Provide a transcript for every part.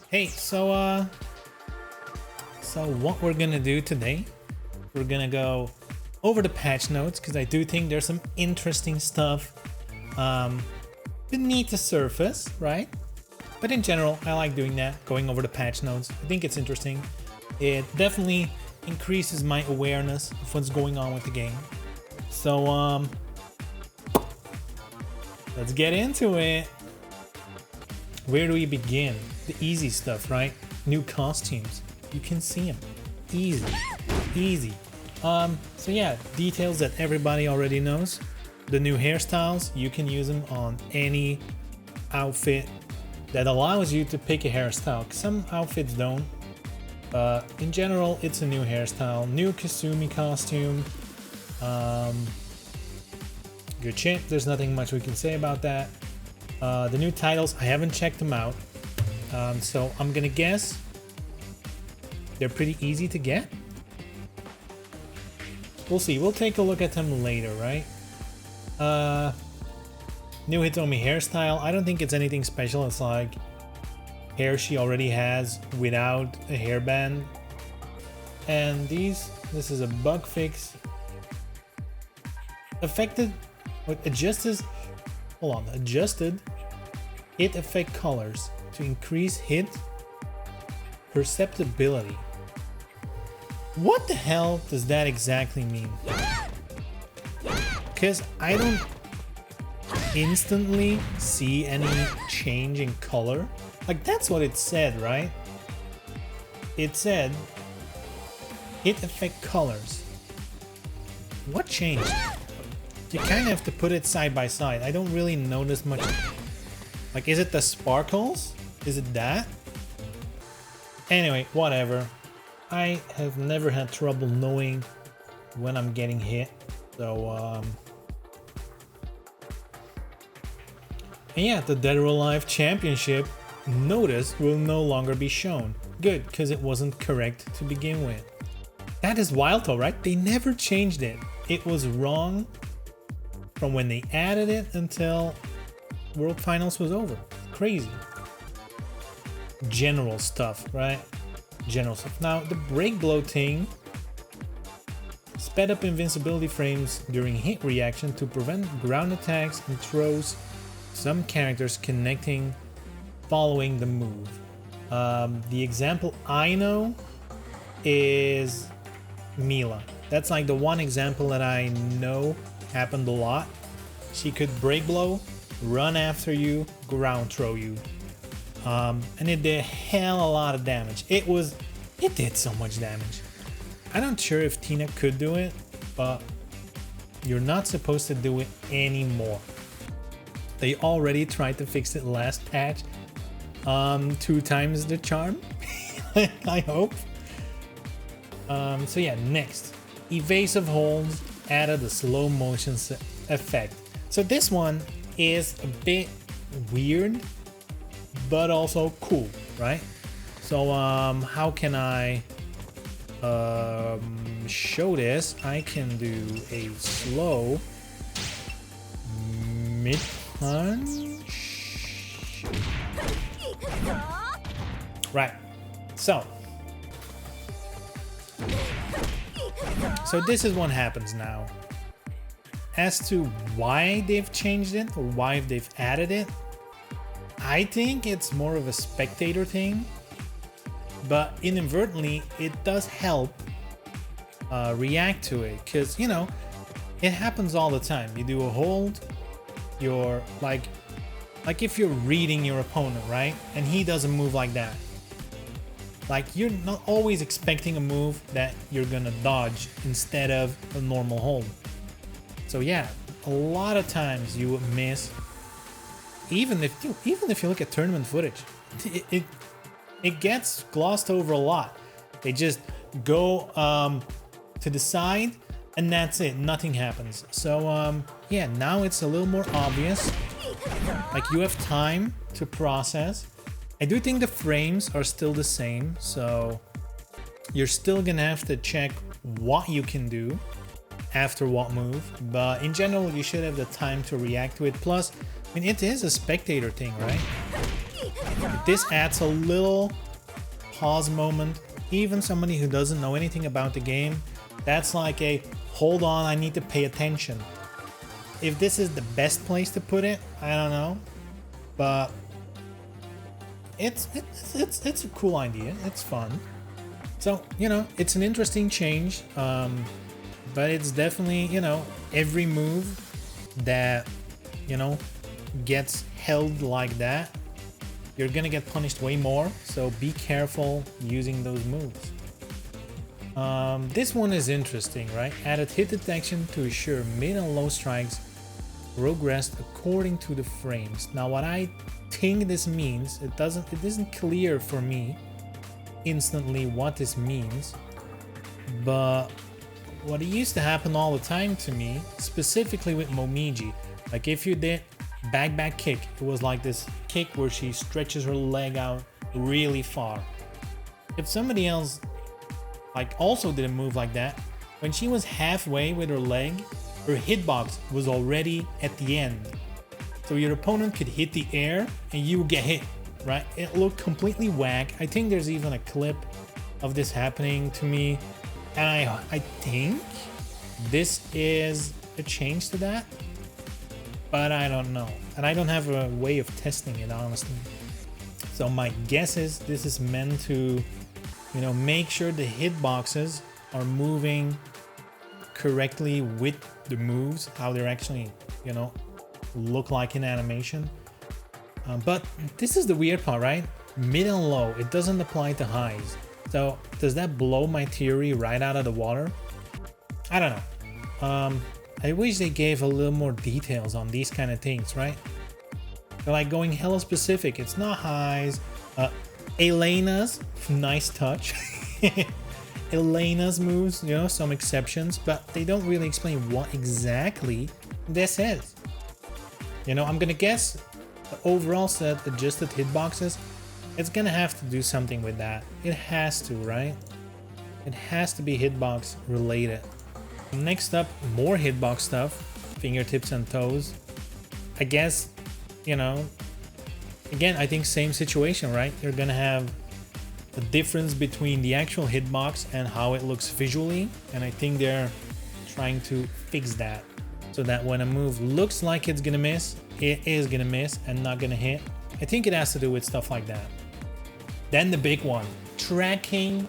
Hey, so what we're gonna do today, we're gonna go over the patch notes because I do think there's some interesting stuff beneath the surface, right? But in general, I like doing that, going over the patch notes. I think it's interesting. It definitely increases my awareness of what's going on with the game. So let's get into it. Where do we begin? The easy stuff, right? New costumes. You can see them. Easy. So yeah, details that everybody already knows. The new hairstyles, you can use them on any outfit that allows you to pick a hairstyle. Some outfits don't. In general, it's a new hairstyle. New Kasumi costume. Good shit. There's nothing much we can say about that. The new titles, I haven't checked them out. So I'm gonna guess they're pretty easy to get. We'll see. We'll take a look at them later, right? New Hitomi hairstyle. I don't think it's anything special. It's like hair she already has without a hairband. And this is a bug fix. Adjusted hit effect colors to increase hit perceptibility. What the hell does that exactly mean? Because I don't instantly see any change in color. Like, that's what it said, right? It said hit effect colors. What changed? You kind of have to put it side by side. I don't really notice much. Like, is it the sparkles? Is it that? Anyway, whatever. I have never had trouble knowing when I'm getting hit. So, and yeah, the Dead or Alive Championship notice will no longer be shown. Good, because it wasn't correct to begin with. That is wild though, right? They never changed it. It was wrong from when they added it until World Finals was over. Crazy. General stuff, right? General stuff. Now, the break blow thing. Sped up invincibility frames during hit reaction to prevent ground attacks and throws some characters connecting following the move. The example I know is Mila. That's like the one example that I know happened a lot. She could break blow, run after you, ground throw you. And it did hell a lot of damage. It did so much damage. I'm not sure if Tina could do it, but you're not supposed to do it anymore. They already tried to fix it last patch. 2 times the charm, I hope. So yeah, next. Evasive holds added a slow motion effect. So this one is a bit weird, but also cool, right? So how can I show this? I can do a slow mid punch. Right. So this is what happens now. As to why they've changed it or why they've added it, I think it's more of a spectator thing, but inadvertently it does help react to it, because you know it happens all the time. You do a hold, you're like if you're reading your opponent, right, and he does a move like that, like you're not always expecting a move that you're gonna dodge instead of a normal hold. So yeah, a lot of times you would miss. Even if you look at tournament footage, it gets glossed over a lot. They just go to the side and that's it. Nothing happens. So yeah, now it's a little more obvious. Like, you have time to process. I do think the frames are still the same, so you're still gonna have to check what you can do after what move, but in general you should have the time to react to it. Plus, I mean, it is a spectator thing, right? this adds a little pause moment. Even somebody who doesn't know anything about the game, that's like a hold on, I need to pay attention. If this is the best place to put it, I don't know, but it's a cool idea. It's fun. So, you know, it's an interesting change, but it's definitely, you know, every move that, you know, gets held like that, you're gonna get punished way more, so be careful using those moves. This one is interesting, right? Added hit detection to assure mid and low strikes progressed according to the frames. Now what I think this means, it isn't clear for me instantly what this means, but what used to happen all the time to me, specifically with Momiji, like if you did back kick, it was like this kick where she stretches her leg out really far. If somebody else like also did a move like that, when she was halfway with her leg, her hitbox was already at the end. So your opponent could hit the air and you would get hit, right? It looked completely whack. I think there's even a clip of this happening to me, and I think this is a change to that, but I don't know. And I don't have a way of testing it, honestly. So my guess is this is meant to, you know, make sure the hitboxes are moving correctly with the moves, how they're actually, you know, look like in animation. But this is the weird part, right? Mid and low, it doesn't apply to highs. So does that blow my theory right out of the water? I don't know. I wish they gave a little more details on these kind of things, right? They're like going hella specific. It's not highs. Elena's, nice touch. Elena's moves, you know, some exceptions, but they don't really explain what exactly this is. You know, I'm gonna guess the overall set adjusted hitboxes, it's gonna have to do something with that. It has to, right? It has to be hitbox related. Next up, more hitbox stuff, fingertips and toes. I guess, you know, again, I think same situation, right? You're gonna have the difference between the actual hitbox and how it looks visually, and I think they're trying to fix that so that when a move looks like it's gonna miss, it is gonna miss and not gonna hit. I think it has to do with stuff like that. Then the big one, tracking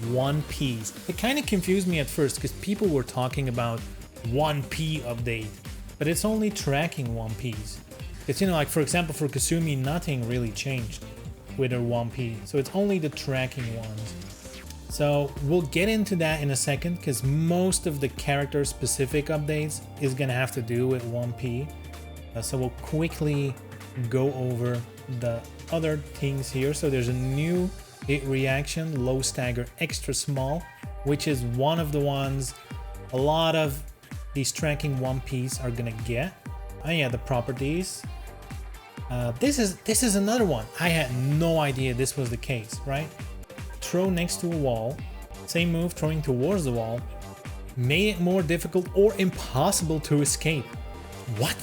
1Ps. It kind of confused me at first because people were talking about 1P update, but it's only tracking 1Ps. Because, you know, like for example, for Kasumi, nothing really changed with her 1P, so it's only the tracking ones. So we'll get into that in a second because most of the character specific updates is gonna have to do with 1P. So we'll quickly go over the other things here. So there's a new hit reaction, low stagger extra small, which is one of the ones a lot of these tracking 1Ps are gonna get. Oh yeah, the properties. This is another one. I had no idea this was the case, right? Throw next to a wall, same move throwing towards the wall, made it more difficult or impossible to escape. What?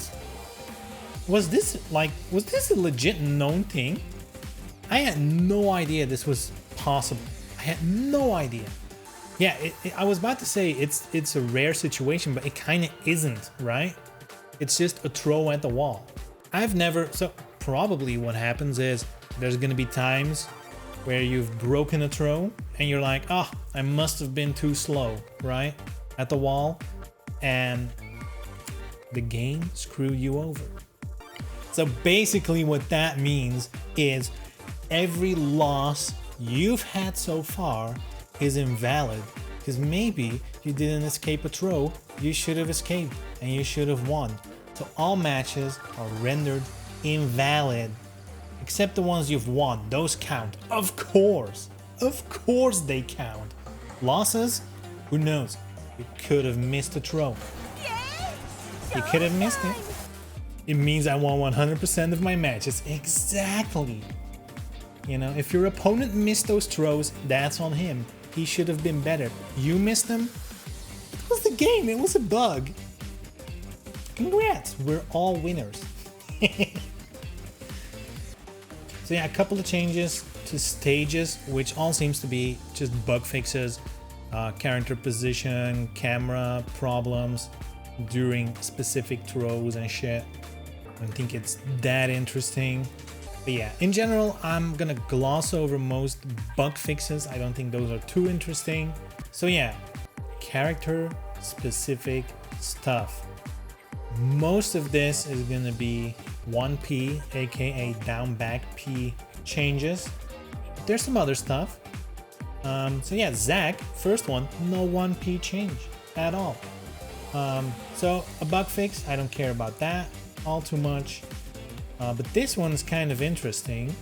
Was this a legit known thing? I had no idea this was possible. I had no idea. Yeah, I was about to say it's a rare situation, but it kind of isn't, right? It's just a throw at the wall. So probably what happens is there's gonna be times where you've broken a throw and you're like, oh, I must have been too slow, right? At the wall, and the game screwed you over. So basically what that means is every loss you've had so far is invalid because maybe you didn't escape a throw you should have escaped and you should have won. So all matches are rendered invalid except the ones you've won. Those count. Of course they count. Losses, who knows? You could have missed a throw. You could have missed it. It means I won 100% of my matches. Exactly. You know, if your opponent missed those throws, that's on him. He should have been better. You missed them? It was the game. It was a bug. Congrats. We're all winners. So yeah, a couple of changes to stages, which all seems to be just bug fixes, character position, camera problems during specific throws and shit. I don't think it's that interesting. But yeah, in general, I'm gonna gloss over most bug fixes. I don't think those are too interesting. So yeah, character specific stuff. Most of this is gonna be 1P, aka down back P changes. There's some other stuff. So yeah, Zach, first one, no 1P change at all. So a bug fix, I don't care about that all too much. But this one is kind of interesting.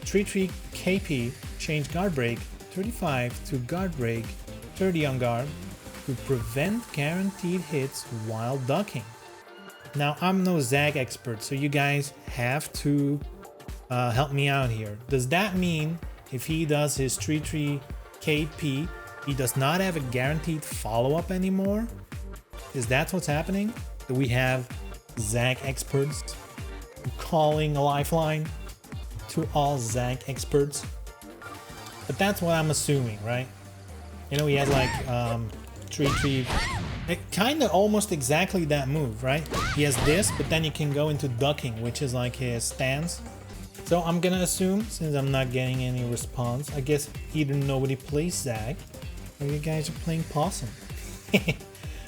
3-3 KP changed guard break 35 to guard break 30 on guard to prevent guaranteed hits while ducking. Now, I'm no Zag expert, so you guys have to help me out here. Does that mean if he does his 3-3 KP, he does not have a guaranteed follow-up anymore? Is that what's happening? Do we have Zag experts calling a lifeline to all Zag experts? But that's what I'm assuming, right? You know, he has like 3-3, kind of almost exactly that move, right? He has this, but then you can go into ducking, which is like his stance. So I'm gonna assume, since I'm not getting any response, I guess either nobody plays Zag or you guys are playing Possum.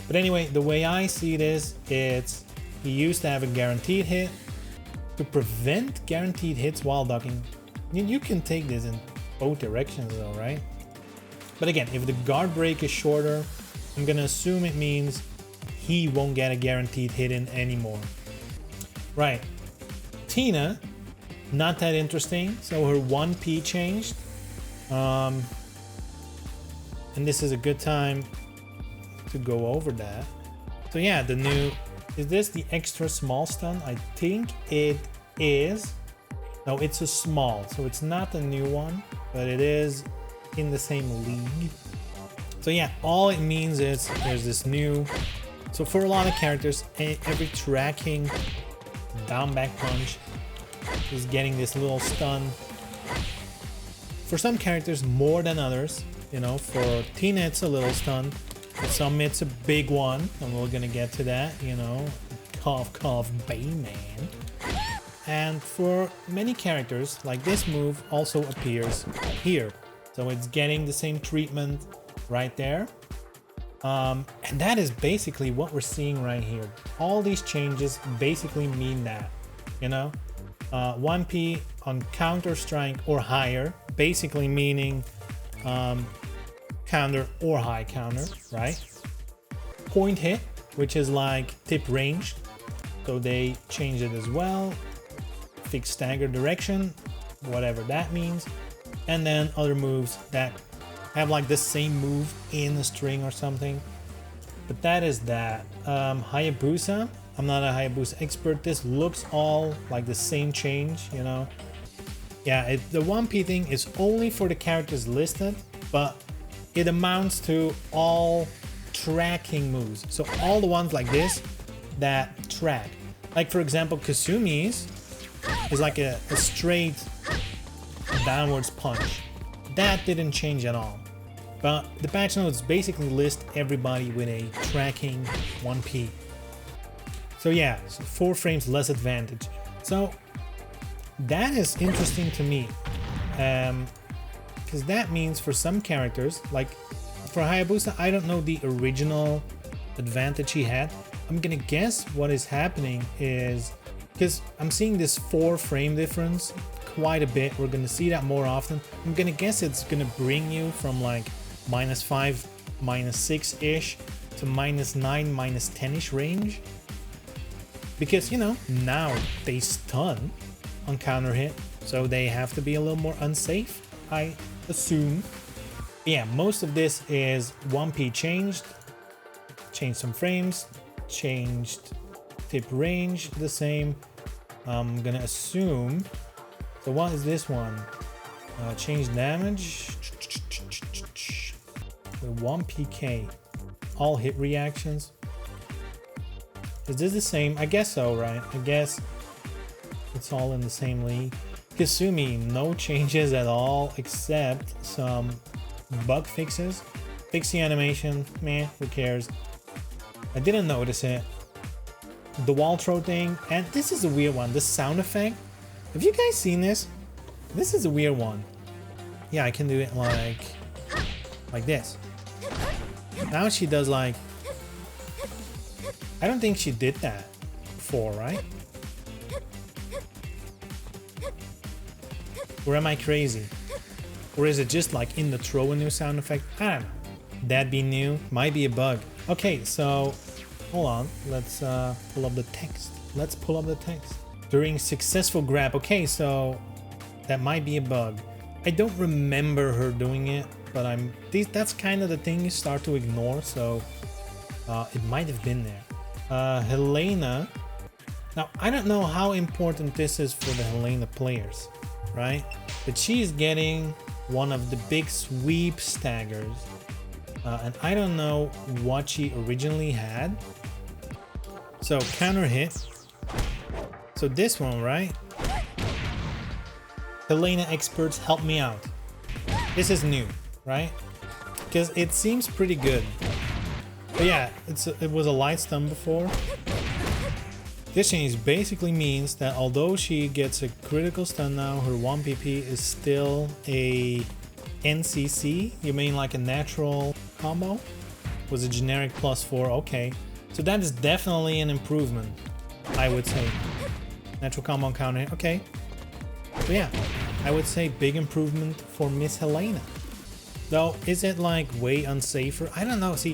But anyway, the way I see it is, it's he used to have a guaranteed hit to prevent guaranteed hits while ducking. You can take this in both directions though, right? But again, if the guard break is shorter, I'm gonna assume it means he won't get a guaranteed hit in anymore. Right. Tina, not that interesting. So her 1P changed. And this is a good time to go over that. So yeah, the new, is this the extra small stun? I think it is. No, it's a small, so it's not a new one, but it is in the same league. So yeah, all it means is there's this new, so for a lot of characters, every tracking down back punch is getting this little stun. For some characters more than others, you know, for Tina it's a little stun, for some it's a big one, and we're gonna get to that, you know, cough cough Bayman. And for many characters, like this move also appears here. So it's getting the same treatment right there. And that is basically what we're seeing right here. All these changes basically mean that, you know, 1P on counter strike or higher, basically meaning counter or high counter, right? Point hit, which is like tip range, so they changed it as well. Fixed stagger direction, whatever that means. And then other moves that have like the same move in a string or something. But that is that. Hayabusa, I'm not a Hayabusa expert. This looks all like the same change, you know. Yeah, the 1P thing is only for the characters listed, but it amounts to all tracking moves. So all the ones like this that track. Like for example, Kasumi's is like a straight downwards punch. That didn't change at all. But the patch notes basically list everybody with a tracking 1P. So yeah, so 4 frames less advantage. So that is interesting to me. Because that means for some characters, like for Hayabusa, I don't know the original advantage he had. I'm gonna guess what is happening is, because I'm seeing this 4 frame difference quite a bit. We're gonna see that more often. I'm gonna guess it's gonna bring you from like -5, -6-ish to -9, -10-ish range. Because, you know, now they stun on counter hit, so they have to be a little more unsafe, I assume. Yeah, most of this is 1P changed some frames, changed tip range the same. I'm gonna assume. So what is this one? Change damage. The 1PK. All hit reactions. Is this the same? I guess so, right? I guess it's all in the same league. Kasumi, no changes at all except some bug fixes. Fix the animation, meh, who cares? I didn't notice it. The wall throw thing, and this is a weird one, the sound effect. Have you guys seen this? This is a weird one. Yeah, I can do it like this. Now she does like... I don't think she did that before, right? Or am I crazy? Or is it just like in the throw a new sound effect? I don't know. That'd be new. Might be a bug. Okay, so hold on. Let's pull up the text. Let's pull up the text. During successful grab. Okay, so that might be a bug. I don't remember her doing it, but that's kind of the thing you start to ignore, so it might have been there. Helena. Now, I don't know how important this is for the Helena players, right? But she's getting one of the big sweep staggers. And I don't know what she originally had. So counter hit. So this one, right? Helena experts, help me out. This is new, right? Because it seems pretty good. But yeah, it was a light stun before. This change basically means that although she gets a critical stun now, her 1 PP is still a NCC. You mean like a natural combo? Was a generic +4, okay. So that is definitely an improvement, I would say. Natural combo counter, okay. But yeah, I would say big improvement for Miss Helena. Though, is it like way unsafer? I don't know, see,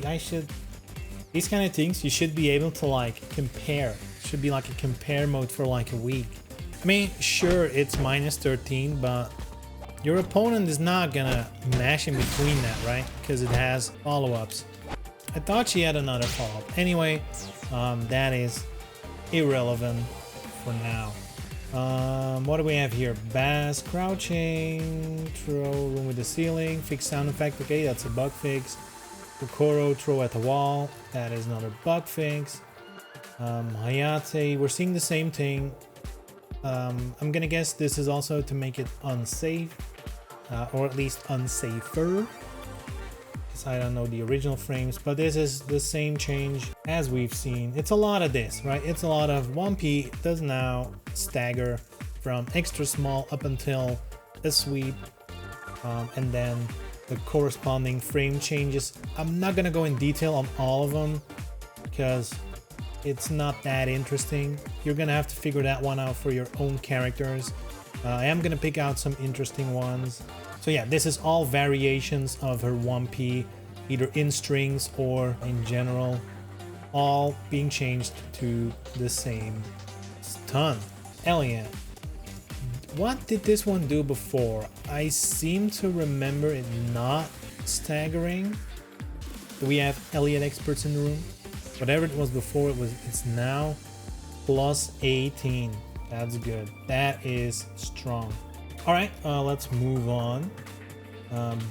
these kind of things, you should be able to like compare. Should be like a compare mode for like a week. I mean, sure, it's -13, but your opponent is not gonna mash in between that, right? Because it has follow-ups. I thought she had another follow-up. Anyway, that is irrelevant for now. What do we have here? Bass, crouching, throw, room with the ceiling, fix sound effect. Okay, that's a bug fix. Kokoro, throw at the wall. That is another bug fix. Hayate, we're seeing the same thing. I'm gonna guess this is also to make it unsafe, or at least unsafer. Because I don't know the original frames, but this is the same change as we've seen. It's a lot of this, right? It's a lot of 1P does now stagger from extra small up until a sweep, and then the corresponding frame changes. I'm not gonna go in detail on all of them because it's not that interesting. You're gonna have to figure that one out for your own characters. I am gonna pick out some interesting ones. So yeah, this is all variations of her 1P, either in strings or in general, all being changed to the same stun. Elliot, what did this one do before? I seem to remember it not staggering. Do we have Elliot experts in the room? Whatever it was before, it's now +18. That's good. That is strong. All right, let's move on.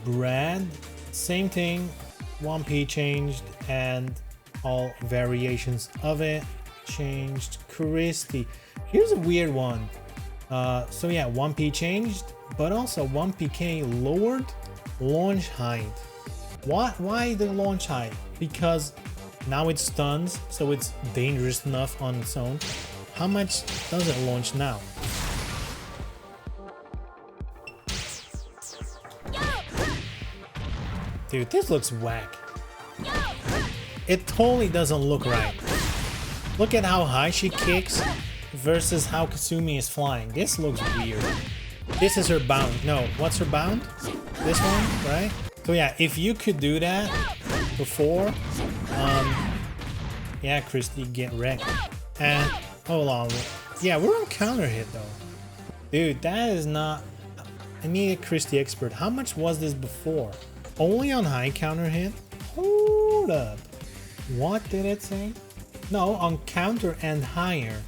Brad, same thing. 1P changed and all variations of it changed. Christy, here's a weird one. So yeah, 1P changed, but also 1PK lowered launch height. What? Why the launch height? Because now it stuns, so it's dangerous enough on its own. How much does it launch now? Dude, this looks whack. It totally doesn't look right. Look at how high she kicks versus how Kasumi is flying. This looks weird. This is her bound. No, what's her bound? This one, right? So yeah, if you could do that before, yeah, Christy, get wrecked. And hold on, yeah, we're on counter hit though. Dude, that is not... I need a Christy expert. How much was this before? Only on high counter hit? Hold up. What did it say? No, on counter and higher.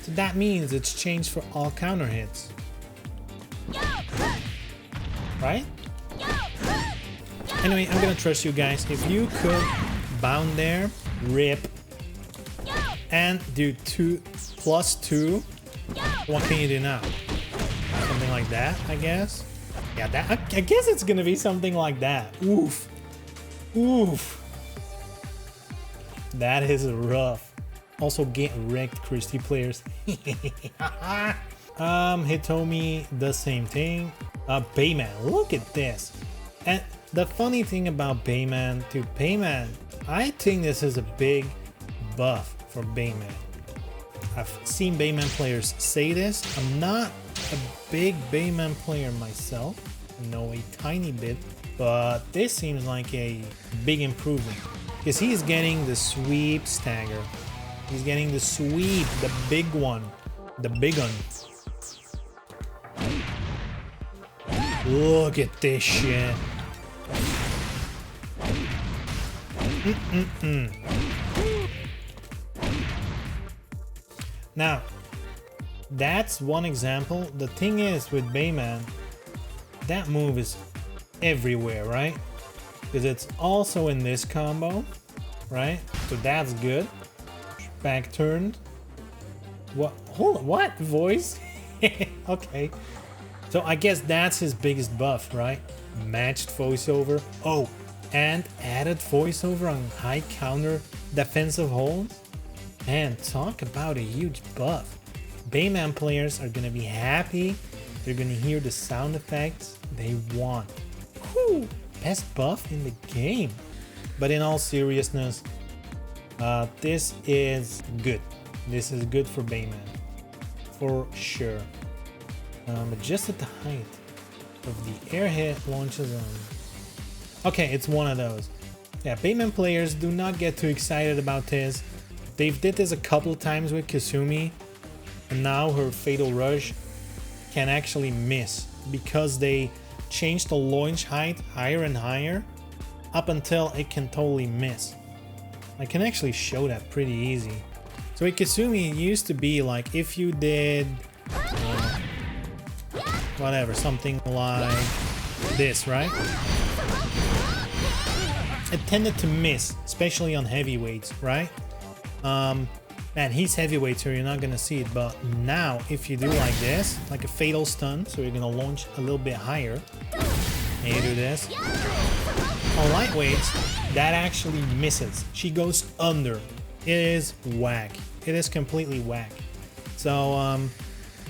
So that means it's changed for all counter hits. Right? Anyway, I'm gonna trust you guys. If you could bound there, rip. And do +2. What can you do now? Something like that, I guess. Yeah, that I guess it's gonna be something like that. Oof. Oof. That is rough. Also get wrecked, Christie players. Hitomi, the same thing. Bayman, look at this. And the funny thing about Bayman, I think this is a big buff for Bayman. I've seen Bayman players say this. I'm not a big Bayman player myself. I know a tiny bit, but this seems like a big improvement. Because he's getting the sweep stagger. He's getting the sweep, the big one. The big one. Look at this shit. Now, that's one example. The thing is with Bayman, that move is everywhere, right? Because it's also in this combo, right? So that's good. Back turned. What? Hold on, what? Voice? Okay. So I guess that's his biggest buff, right? Matched voiceover. Oh, and added voiceover on high counter defensive holds. Man, talk about a huge buff. Bayman players are gonna be happy. They're gonna hear the sound effects they want. Whew, best buff in the game. But in all seriousness, this is good. This is good for Bayman, for sure. Adjusted the height of the air hit launches on. Okay, it's one of those. Yeah, Bayman players do not get too excited about this. They've did this a couple of times with Kasumi, and now her Fatal Rush can actually miss because they changed the launch height higher and higher up until it can totally miss. I can actually show that pretty easy. So with Kasumi, it used to be like if you did whatever, something like this, right? It tended to miss, especially on heavyweights, right? Man, he's heavyweight, so you're not gonna see it, but now if you do like this, like a fatal stun, so you're gonna launch a little bit higher, and you do this. On lightweights, that actually misses. She goes under. It is whack. It is completely whack. So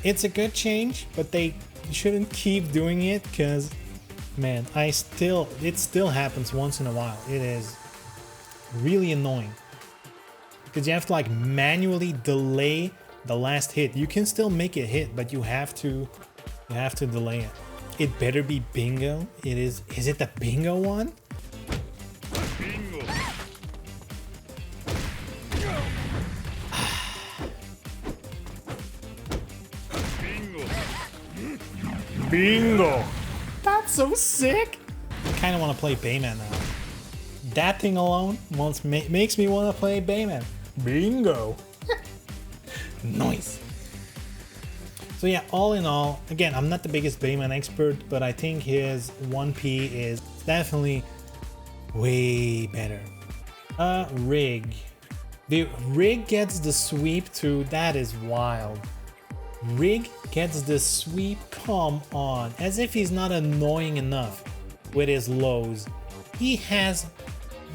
it's a good change, but they shouldn't keep doing it because, man, it still happens once in a while. It is really annoying because you have to like manually delay the last hit. You can still make it hit, but you have to delay it. It better be bingo. It is. Is it the bingo one? Bingo! That's so sick! I kind of want to play Bayman now. That thing alone makes me want to play Bayman. Bingo! Nice! So yeah, all in all, again, I'm not the biggest Bayman expert, but I think his 1P is definitely way better. Rig. The Rig gets the sweep too, that is wild. Rig gets the sweep, come on, as if he's not annoying enough with his lows. He has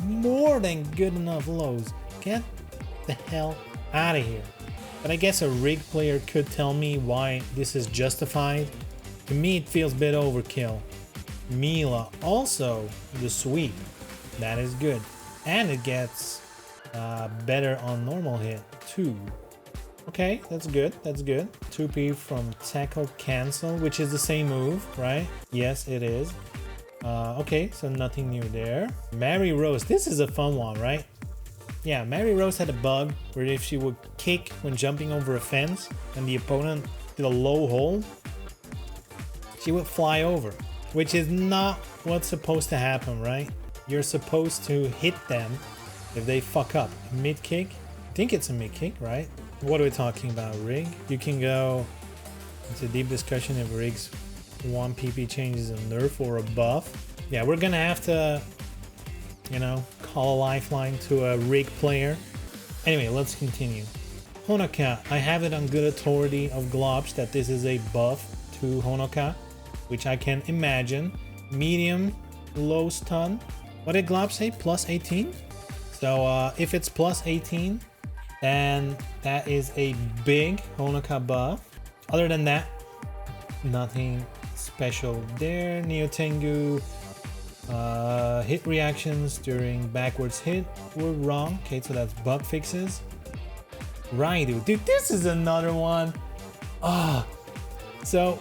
more than good enough lows. Get the hell out of here. But I guess a Rig player could tell me why this is justified. To me, it feels a bit overkill. Mila, also the sweep. That is good. And it gets better on normal hit too. Okay, that's good, that's good. 2P from tackle cancel, which is the same move, right? Yes, it is. Okay, so nothing new there. Mary Rose, this is a fun one, right? Yeah, Mary Rose had a bug where if she would kick when jumping over a fence and the opponent did a low hold, she would fly over, which is not what's supposed to happen, right? You're supposed to hit them if they fuck up. Mid kick? I think it's a mid kick, right? What are we talking about? Rig? You can go into deep discussion if Rig's 1 PP changes a nerf or a buff. Yeah, we're gonna have to, you know, call a lifeline to a Rig player. Anyway, let's continue. Honoka, I have it on good authority of Globs that this is a buff to Honoka, which I can imagine. Medium, low stun. What did Glob say? Plus 18? So if it's plus 18, then that is a big Honoka buff. Other than that, nothing special there. Neo Tengu, hit reactions during backwards hit were wrong. Okay, so that's bug fixes. Raidu, dude, this is another one. Ah, so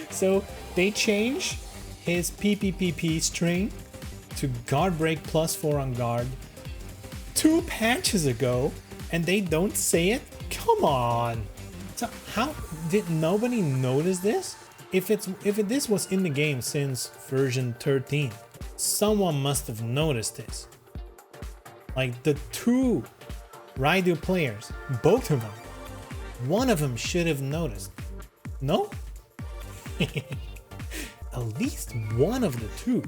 so they changed his PPPP string to guard break +4 on guard 2 patches ago, and they don't say it. Come on. So how did nobody notice this? If this was in the game since version 13, someone must have noticed this. Like the 2 Raidu players, both of them, one of them should have noticed. No? At least one of the 2,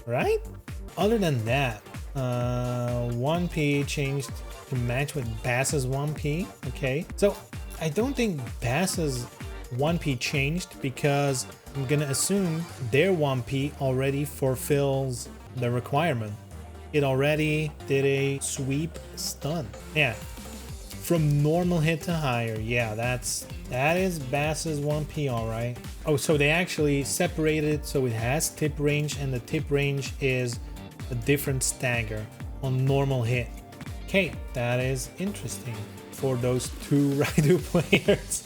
right? Other than that, 1P changed to match with Bass's 1P. Okay, so I don't think Bass's 1P changed because I'm gonna assume their 1P already fulfills the requirement. It already did a sweep stun. Yeah, from normal hit to higher. Yeah, that is Bass's 1P, all right. Oh, so they actually separated it so it has tip range, and the tip range is a different stagger on normal hit. Okay, that is interesting for those 2 Raidu players.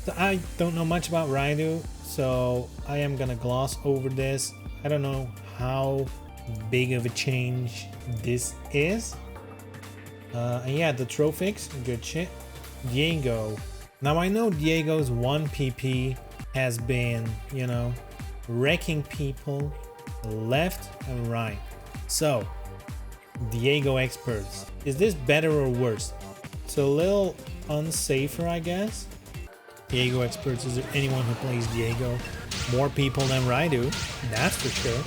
So I don't know much about Raidu, so I am gonna gloss over this. I don't know how big of a change this is. And yeah, the trophies, good shit. Diego. Now I know Diego's 1PP has been, you know, wrecking people left and right. So, Diego experts. Is this better or worse? It's a little unsafer, I guess. Diego experts, is there anyone who plays Diego? More people than Raidu, that's for sure.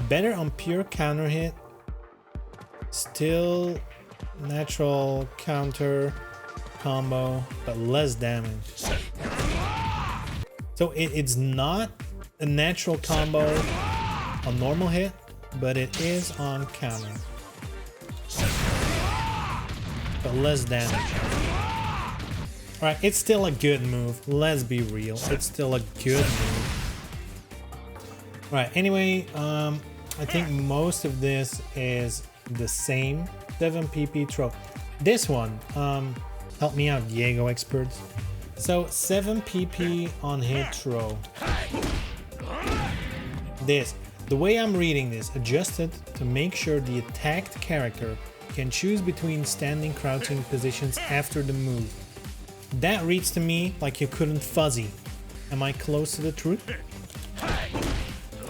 Better on pure counter hit. Still natural counter combo, but less damage. So it's not a natural combo on normal hit, but it is on counter. But less damage. Alright, it's still a good move. Let's be real. It's still a good move. Alright, anyway, I think most of this is the same. 7 PP throw. This one, help me out, Diego experts. So 7 PP on hit throw. The way I'm reading this, adjusted to make sure the attacked character can choose between standing crouching positions after the move. That reads to me like you couldn't fuzzy. Am I close to the truth?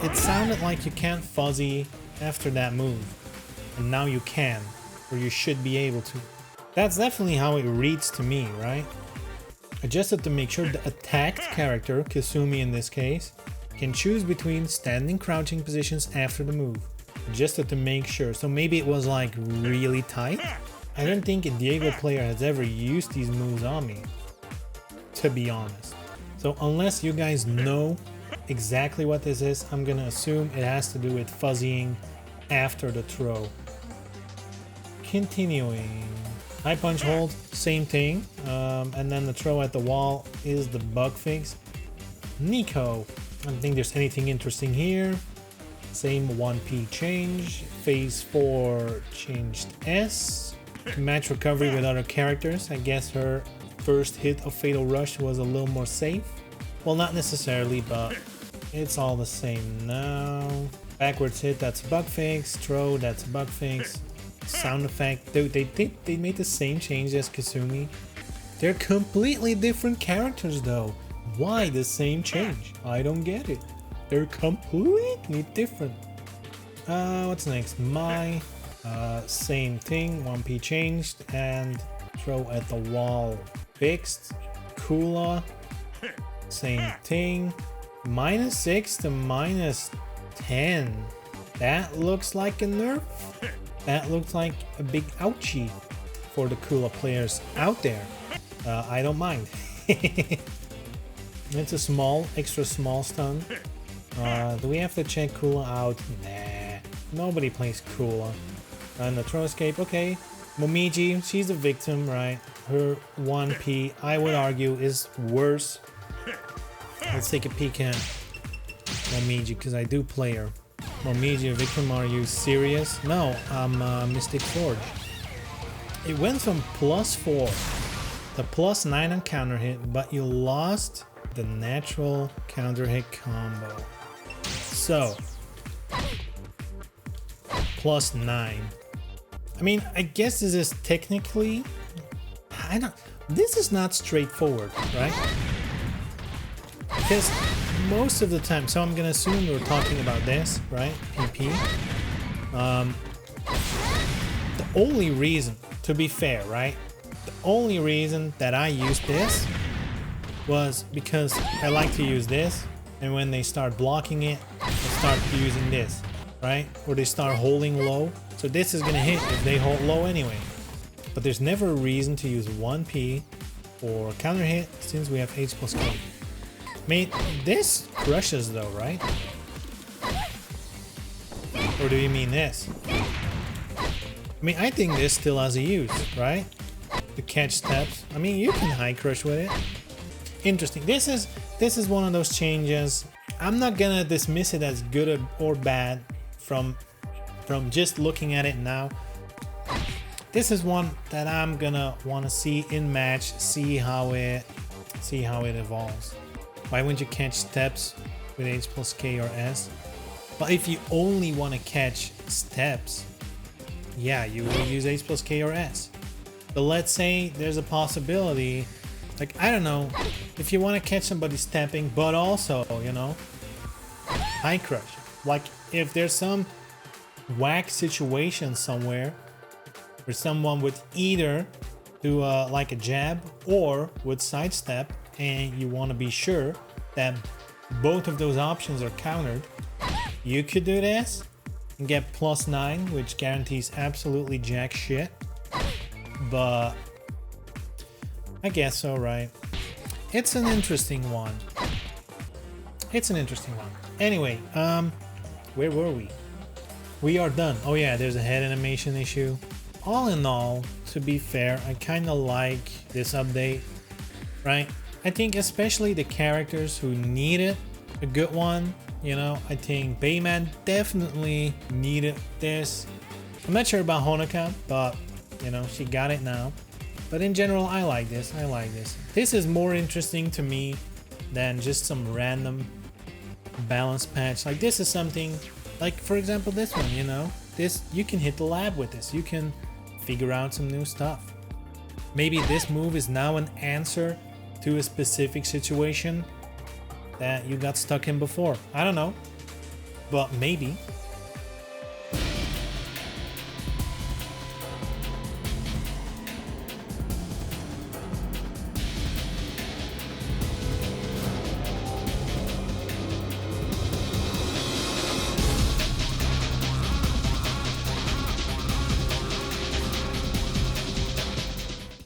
It sounded like you can't fuzzy after that move, and now you can, or you should be able to. That's definitely how it reads to me, right? Adjusted to make sure the attacked character, Kasumi in this case, can choose between standing crouching positions after the move. Adjusted to make sure, so maybe it was like really tight? I don't think a Diego player has ever used these moves on me, to be honest. So unless you guys know exactly what this is, I'm gonna assume it has to do with fuzzying after the throw. Continuing. High punch hold, same thing. And then the throw at the wall is the bug fix. Nico. I don't think there's anything interesting here. Same 1P change. Phase 4 changed S. Match recovery with other characters. I guess her first hit of Fatal Rush was a little more safe. Well, not necessarily, but it's all the same now. Backwards hit, that's bug fix. Throw, that's bug fix. Sound effect, dude, they made the same change as Kasumi. They're completely different characters though. Why the same change? I don't get it. They're completely different. What's next? Same thing, 1P changed, and throw at the wall fixed. Kula, same thing. -6 to -10. That looks like a nerf. That looks like a big ouchie for the Kula players out there. I don't mind. It's a small, extra small stun. Do we have to check Kula out? Nah, nobody plays Kula. And the throw escape, okay. Momiji, she's the victim, right? Her 1P, I would argue, is worse. Let's take a peek at Momiji, because I do play her. Momiji, victim, are you serious? No, I'm Mystic Forge. It went from +4 to +9 on counter hit, but you lost the natural counter hit combo. So, +9. I mean, I guess this is technically, this is not straightforward, right? Because most of the time, so I'm gonna assume we're talking about this, right? PP. The only reason, to be fair, right? The only reason that I used this was because I like to use this, and when they start blocking it, they start using this, right? Or they start holding low. So this is gonna hit if they hold low anyway. But there's never a reason to use 1P or counter hit since we have H+K. I mean, this crushes though, right? Or do you mean this? I mean, I think this still has a use, right? To catch steps. I mean, you can high crush with it. Interesting. This is one of those changes. I'm not gonna dismiss it as good or bad from just looking at it now. This is one that I'm gonna want to see in match, see how it evolves. Why wouldn't you catch steps with H+K or S? But if you only want to catch steps, yeah, you will use H+K or S. But let's say there's a possibility, like, I don't know, if you want to catch somebody stepping, but also, you know, high crush. Like, if there's some whack situation somewhere where someone would either do like a jab or would sidestep, and you want to be sure that both of those options are countered, you could do this and get +9, which guarantees absolutely jack shit. But I guess so, right? It's an interesting one. It's an interesting one. Anyway, where were we? We are done. Oh yeah, there's a head animation issue. All in all, to be fair, I kind of like this update, right? I think especially the characters who needed a good one, you know, I think Bayman definitely needed this. I'm not sure about Honoka, but, you know, she got it now. But in general, I like this. I like this. This is more interesting to me than just some random balance patch. Like, this is something, like, for example, this one, you know, this, you can hit the lab with this. You can figure out some new stuff. Maybe this move is now an answer to a specific situation that you got stuck in before. I don't know, but maybe.